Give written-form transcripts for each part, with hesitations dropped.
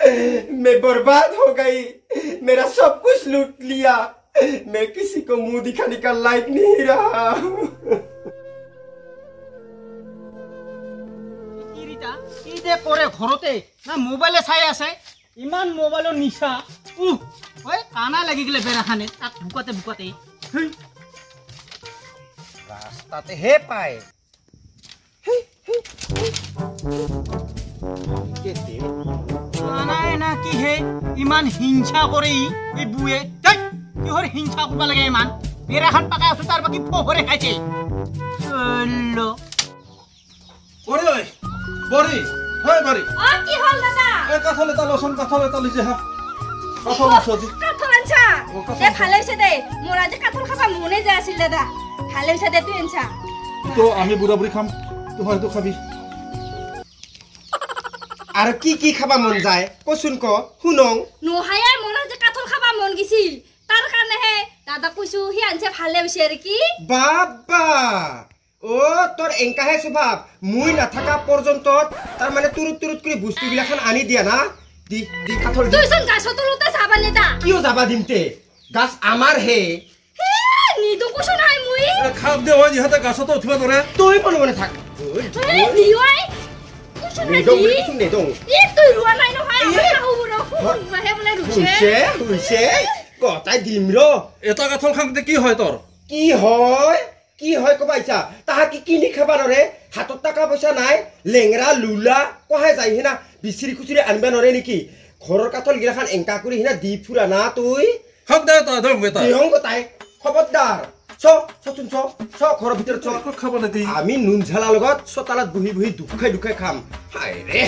मैं बर्बाद हो गई, मेरा सब कुछ लूट लिया, मैं किसी को मुंह दिखाने का लायक नहीं रहा। करे घरते ना मोबाइले चाई आछे इमान मोबाइলৰ নিশা ওই কানা লাগি গলে বেৰাখানে তাক বুকাতে বুকাতে रास्ताते हे पाए কানাই না কি হে ইমান হিংসা কৰে এই বুয়ে তাই কিহৰ হিংসা কৰিব লাগে ইমান বেৰাখান পাকাই আছে তাৰ বাকি ফহৰে খাইছে চলো ওরে ওই বড়ি হয় বড়ি আ কি হল দাদা এ কাঠলে তালছন কাঠলে তালি যে হা কাঠল সজি কাঠল আনছা এ ভালে হইছে দে মোর আজ কাঠল খাবা মনে যায় আছিল দাদা ভালে হইছে দে তুই আনছা তো আমি বুড়া বুড়ি খাম তুই হয়তো খাবি আর কি খাবা মন যায় কচুন ক শুনং নোহায়ার মন যে কাঠল খাবা মন গিছিল তার কারণে হে দাদা কইছো হি আনছে ভালে হইছে আর কি বাবা ও তোর এংকাহে স্বভাব মুই না থাকা পর্যন্ত তার মানে তুরুত তুরুত করে বস্তু বিলাখান আনি দিয়া না দি দি কাঠল তুই শুন গাছ তলতে যাবা নেতা কিও যাবা দিমতে গাছ আমার হে নিদু কুছো নাই মুই খাব দে ওই ইহাতে গাছত উঠিবা ধরে তুই মনে মনে থাক নিওই কুছো নাই নেদং কিছু নেদং ই তুই রুয়া নাই নহয় আমার হাউর ফুন মাহে বলে রুছে হুইছে কথাই দিম র এটা কাঠল খামতে কি হয় তোর কি হয় কবাইছা তাহা কি কিনি খাবা নরে হাতত টাকা পয়সা নাই লেংরা লুলা কহাই যাই হিনা বিচিৰি খুচিৰি আনবা নৰে নেকি ঘৰৰ কাঠল গিলাখান এংকা কৰি হিনা দি ফুৰা না তুই খাব দে তা দম বেটা দেহং গতাই খবৰদাৰ চচোন চ ঘৰৰ ভিতৰত চ খাব নে দি আমি নুন ঝালা লগত চতালত বহি বহি দুখাই খাম হাই ৰে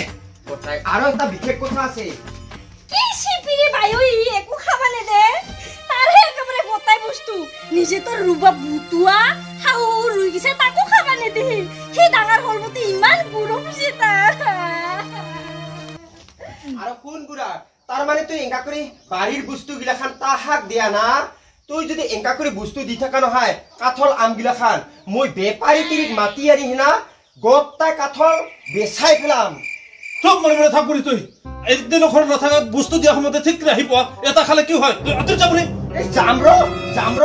গতাই আৰু এটা বিশেষ কথা আছে কি সিপিরে ভাই একু খাবা নে দে তারে একেবারে গতাই বস্তু নিজে তো রুবা বুতুয়া হাউ রুই গিছে তাকো খাবা নে দে হি ডাঙৰ হলমতি ইমান গুড়ো বুঝে তা আৰু কোন গুড়া তাৰ মানে তুই এংকা কৰি বাড়িৰ বস্তু গিলাখান তাহাক দিয়া না তুই যদি এংকা কৰি বস্তু দি থাকা নহয় কাঠল আম গিলাখান মই বেপাৰী তিৰিক মাতি আনি হিনা গত্তা কাঠল বেচাই ফেলাম সব মনে মনে থাক তুই একদিন ঘর না থাকা বস্তু দিয়া সময়তে ঠিক রাহি পোৱা এটা খালে কি হয় তুই আদৰ যাবনি যাম ৰ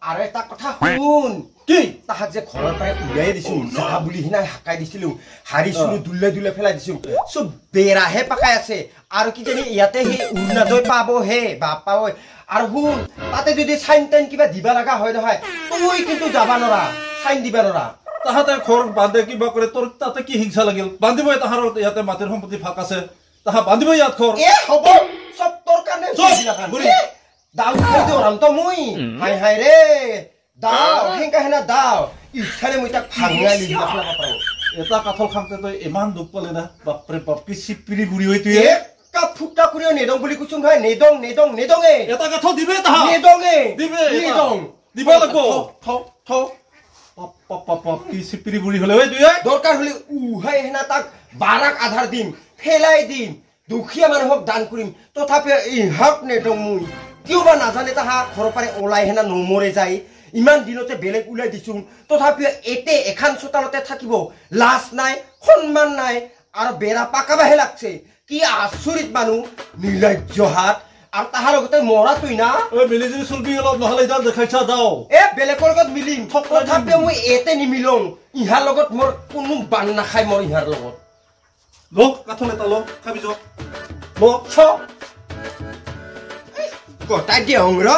আৰু এটা কথা শুন কি তাহাক যে ঘৰৰ পৰাই উলিয়াই দিছো যা বুলি হিনা হাকাই দিছিলো হাৰিছিলো দুলে ফেলাই দিছো চব বেৰাহে পাকাই আছে আৰু কি জানি ইয়াতে হে উৰ্ণাদৈ পাব হে বাপা ঐ আৰু শুন তাতে যদি চাইন টাইন কিবা দিবা লগা হয় নহয় তুই কিন্তু যাবা নৰা চাইন দিবা নৰা তাহাতে ঘর বাঁধে কিবা করে তোর তাতে কি হিংসা লাগিল বান্ধিবই তাহার ইয়াতে মাটির সম্পত্তি ফাঁক আছে তাহা বান্ধিবই ইয়াত ঘর এ হব সব তোর কানে দাও খাইতো রামতো মুই হাই রে দাও হেঙ্কা হেনা দাও ইছালে মুই তাক ভাঙাই লিলা ফেলা পাও এটা কাঠল খামতে তই ইমান দুখ পালে না বাপরে বাপ কি সিপিৰি বুঢ়ী হৈ তুই কা ফুটা কৰিও নেদং বুলি কুচুম ভাই নেদং এটা কাঠল দিবে তাহা নেদং দিবা লাগবো থ পপ কি সিপিৰি বুঢ়ী হলে ঐ তুই দৰকাৰ হলে উহাই হেনা তাক বাৰাক আধাৰ দিম ফেলাই দিম দুখীয়া মানুহক দান কৰিম তথাপি ইহাক নেদং মুই কিয় বা নাজানে তাহা ঘৰৰ পৰা ওলাই হেনা নমৰে যায় ইমান দিনতে বেলেগ উলাই দিছো তথাপি এতে এখন চোতালতে থাকিব লাজ নাই সন্মান নাই আৰু বেৰা পাকাবাহে লাগছে কি আচৰিত মানুহ নিৰ্লজ্জ হাত আৰু তাহাৰ লগতে মৰা তুই না ঐ মিলিজুলি চলবি অলপ নহলে ইডাল দেখাইছা যাও এ বেলেগৰ লগত মিলিম তথাপি মই এতে নিমিলং ইহাৰ লগত মোৰ কোনো বান নাখায় মোৰ ইহাৰ লগত লোক কাঠল এটা লো খাবি যাও মোক ছ কটাই দিয়ং ৰ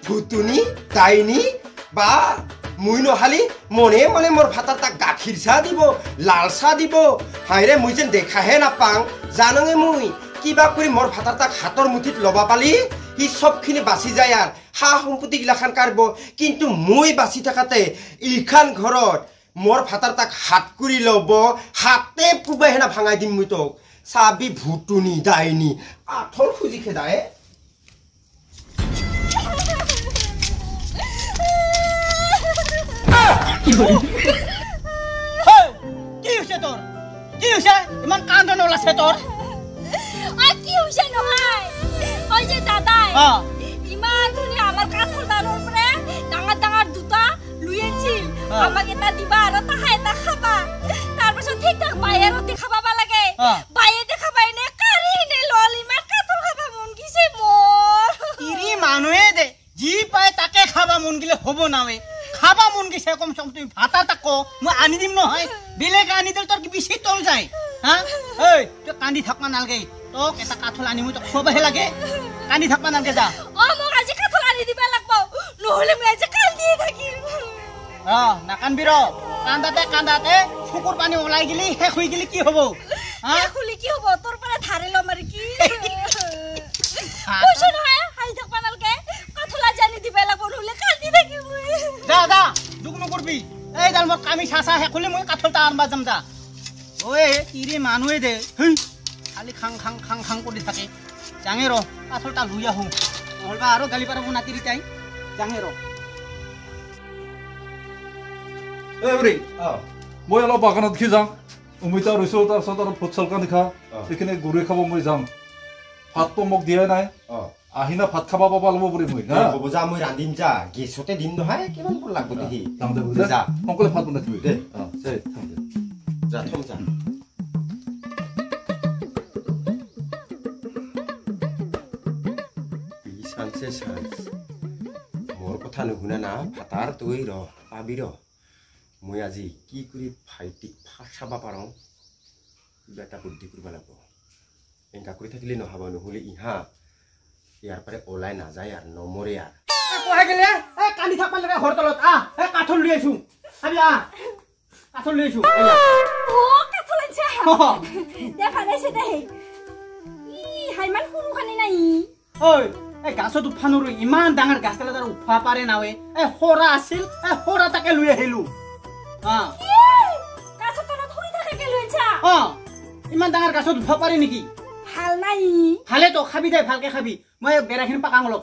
ভুতুনি তাইনি বা মুই নহালি মনে মনে মোৰ ভাতাৰ তাক গাখীৰ চাহ দিব লাল চাহ দিব হাইৰে মুই যেন দেখাহে নাপাং জানঙে মুই কিবা কৰি মোৰ ভাতাৰ তাক হাতৰ মুঠিত ল'বা পালি সি চবখিনি বাচি যায় আৰু সা সম্পত্তি গিলাখান কাঢ়ব কিন্তু মই বাচি থাকাতে ইখান ঘৰত মোৰ ভাতাৰ তাক হাত কৰি ল'ব হাতে পুবাই হেনা ভাঙাই দিম মই তোক চাবি ভুতুনি দাইনি আঠল খুজি খেদায় কি হৈছে তোৰ কি হৈছে ইমান কান্দন ওলাইছে তোৰ কি হৈছে নহয় ওই যে দাদা ইমান ধুনীয়া আমাৰ কাঠৰ দানৰ পৰা ডাঙৰ দুটা লৈ আনিছিল আমাক এটা দিবা আৰু তাহা এটা খাবা তাৰপিছত ঠিক ঠাক বাইয়ে ৰুটি খাবা লাগে বাইয়ে দেখাবা এনে কাৰি নে লল ইমান কাঠ হ'ব নাৱে খাবা মন গৈছে কম চম তুমি ভাত এটা ক মই আনি দিম নহয় বেলেগ আনি দিলে তোৰ কি বেছি তল যায় হা ঐ তই কান্দি থাকবা নালাগে তোক এটা কাঠল আনি মই তোক খোৱাবহে লাগে কান্দি থাকবা নালাগে যা মোক আজি কাঠল আনি দিবা লাগব নহলে মই আজি কান্দিয়ে থাকিম নাকান্দিৰ কান্দাতে চকুৰ পানী ওলাই গেলি শেষ হৈ গেলি কি হ'ব খুলি কি হ'ব তোৰ পৰা ধাৰে ল'ম আৰু কি কৈছো নহয় হাই থাকবা নালাগে কাঠল আজি আনি দিবা লাগব নহলে কান্দি থাকিম যা দুখ নকৰবি এইডাল মই কামি চাচা শেষ হ'লে মই কাঠলটা আনবা যাম যা ঐ কিৰি মানুহে দে খালি খাং কৰি থাকে যাঙে ৰ কাঠলটা লৈ আহোঁ নহ'লবা আৰু গালি পাৰিব নাতিৰি তাই যাঙে ৰ বুঢ়ী মই অলপ বাগানত দেখি যাম অমিতা ৰুইছো তাৰপিছত আৰু ফুটছল কানি খা সেইখিনি গুড়ি খাব মই যাম ভাতটো মোক দিয়াই নাই আহিনা ভাত খাব পাবা ল'ব বুঢ়ী মই হ'ব যা মই ৰান্ধিম যা গেছতে দিম নহয় কিমান পৰ লাগব দেখি যা সকলোৱে ভাত বনাই থবি দে যা থম যা মোৰ কথা নুশুনা না ভাতাৰ তই ৰ পাবি ৰ মই আজি কি কৰি ভাইটিক ফাঁচাব পাৰোঁ কিবা এটা বুদ্ধি কৰিব লাগিব এনেকা কৰি থাকিলে নহ'ব নহ'লে ইহা ইয়াৰ পৰা ওলাই নাযায় আৰু নমৰে আৰু কহে গেলে কান্দি থাকবা লাগে ঘৰ তলত কাঠল লৈ আছো আবি কাঠল লৈ আছো কাঠল আনছা দে ভালাইছে দে হাইমান সৰু খানি নাই ঐ গাছত উঠা নৰো ইমান ডাঙৰ গাছ ডালত আৰু উঠা পাৰে নাৱে সৰা আছিল সৰা তাকে লৈ আহিলো ইমান ডাঙৰ গাছত উঠা পাৰে নেকি ভাল নাই ভালেতো খাবি দে ভালকে খাবি মই বেৰাখিনি পাকাং অলপ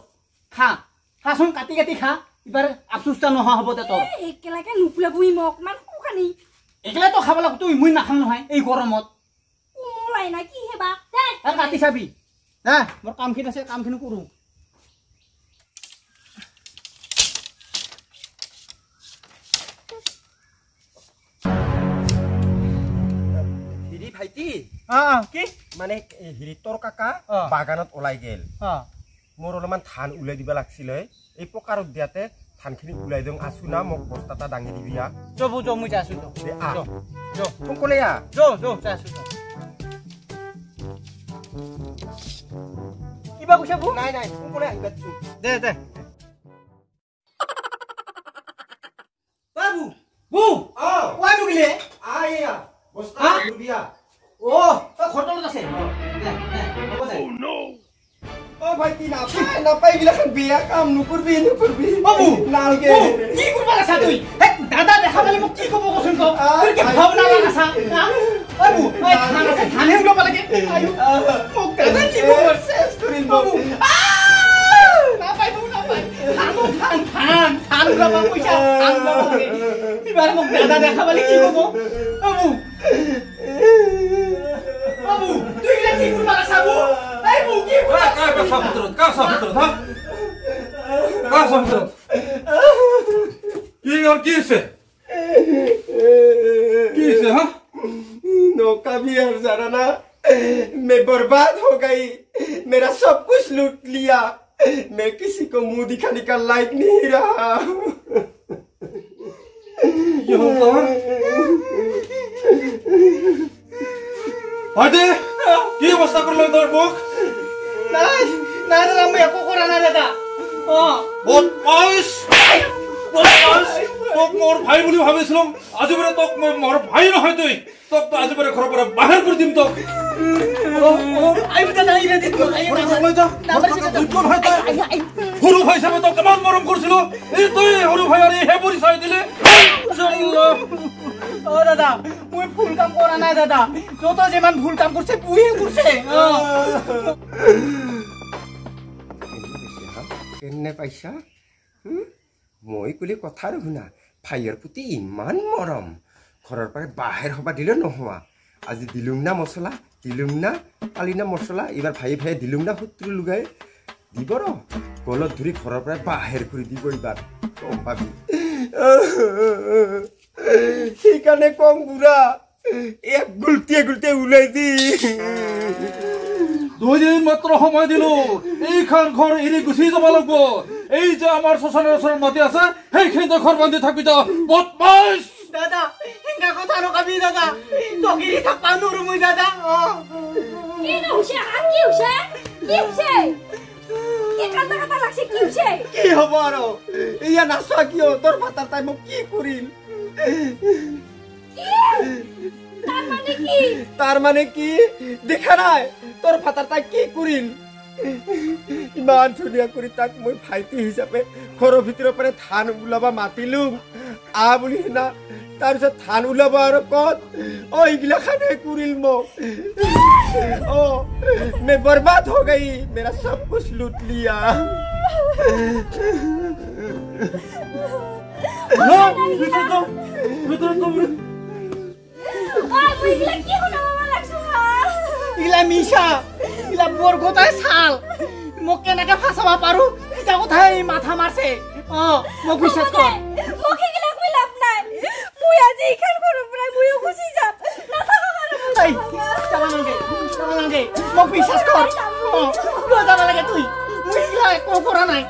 খাচোন কাটি খা এবাৰ আফচোচটা নোহোৱা হ'ব দে তোৰ একেলগে নুফুলাবই মোক মান সৰুখানি একেলগেতো খাব লাগিব তুই মই নাখাং নহয় এই গৰমত কোমলাই না কি হেবা কাটি চাবি দে মোৰ কামখিনি আছে কামখিনি কৰোঁ ভাইটি কি মানে হেৰি তোৰ কাকা বাগানত ওলাই গেল মোৰ অলপমান ধান ওলাই দিব লাগছিলে এই পকাৰত দিয়াতে ধানখিনি ওলাই দিওঁ আছো না মোক বস্তা এটা দাঙি দিবি মই যাইছো সোনকালে কিবা কৈছা নাই সোনকালে আহিবা দে বাবু ওয়াই নুগিলে আয়া বস্তা দিবিয়া তই ঘৰতলত আছে ভাইটি নাপাই গিলাখন বেয়া কাম নকৰবি নালগে কি কৰবা লাগছা তুই দাদা দেখা পালে মোক কি ক'ব কচোন তোৰ কি ভাৱনা লাগাছা বাবু ধানে উলাব লাগে মোক দাদা কি ক'ব চেছ কৰিম বাবু নাপাই ধান উলাব পইচা ধান উলাব লাগে এবাৰ মোক দাদা দেখা পালে কি ক'ব বাবু তুই গিলা কি কৰবা লাগছা नौका भी हर जरा ना मैं बर्बाद हो गई मेरा सब कुछ लूट लिया मैं किसी को मुंह दिखाने का लायक नहीं रहा কি অৱস্থা কৰিলে তোৰ মোক নাই দাদা মই একো কৰা নাই দাদা তোক মোৰ ভাই বুলি ভাবিছিলো আজি পৰা তোক মই মোৰ ভাই নহয় তোক আজি পৰা ঘৰৰ পৰা বাহিৰ কৰি দিম তোক সৰু ভাই হিচাপে তোক কিমান মৰম কৰিছিলো এই তই সৰু ভাই আৰু হে পৰিচয় দিলে দাদা মই ভুল কাম কৰা নাই দাদা যত যিমান ভুল কাম কৰিছে পুহে কৰিছে কেনে পাইছা মই কলি কথা নুশুনা ভাইৰ প্ৰতি ইমান মৰম ঘৰৰ পৰা বাহিৰ হবা দিলে নোহোৱা আজি দিলুং না মছলা দিলুং না কালি না মছলা এইবাৰ ভাই দিলুং না শত্ৰু লুগাই দিব ৰ গলত ধৰি ঘৰৰ পৰা বাহিৰ কৰি দিব এইবাৰ গম পাবি সেইকাৰণে কম বুঢ়া এক গুলটিয়ে ওলাই দি 2 দিন মাত্ৰ সময় দিলো এইখন ঘৰ এৰি গুচি যাব লাগিব এই যে আমাৰ শ্মশানৰ ওচৰত মাটি আছে সেইখিনিতে ঘৰ বান্ধি থাকবি তই বদমাছ দাদা হেঙ্গা কথা নকবি দাদা তগিৰি থাকবা নৰো মই দাদা কি হৈছে কি হৈছে কি হৈছে কি কান্দা কান্দা লাগছে কি হৈছে কি হ'ব আৰু ইয়া নাচা কিয় তোৰ ভাতাৰ তাই মোক কি কৰিল তাৰ মানে কি দেখা নাই তোৰ ভাতাৰ তাই কি কৰিল ইমান ধুনীয়া কৰি তাক মই ভাইটি হিচাপে ঘৰৰ ভিতৰৰ পৰা ধান ওলাবা মাতিলো বুলি না তাৰপিছত ধান ওলাব আৰু কত এইগিলা খানে কৰিল মোক मैं बर्बाद हो गई मेरा सब कुछ लूट लिया ইলা মিছা ইলা বৰ গোটাই চাল মোক কেনেকে ফাঁচাব পাৰো এটা কথাই মাথা মাৰছে মোক বিশ্বাস কৰ মোক হেগিলা কই লাভ নাই মই আজি ইখান ঘৰৰ পৰা মইও গুচি যাম নাথাকা বাৰু এই যাবা নালাগে মোক বিশ্বাস কৰ যাব লাগে তুই মই ইলা একো কৰা নাই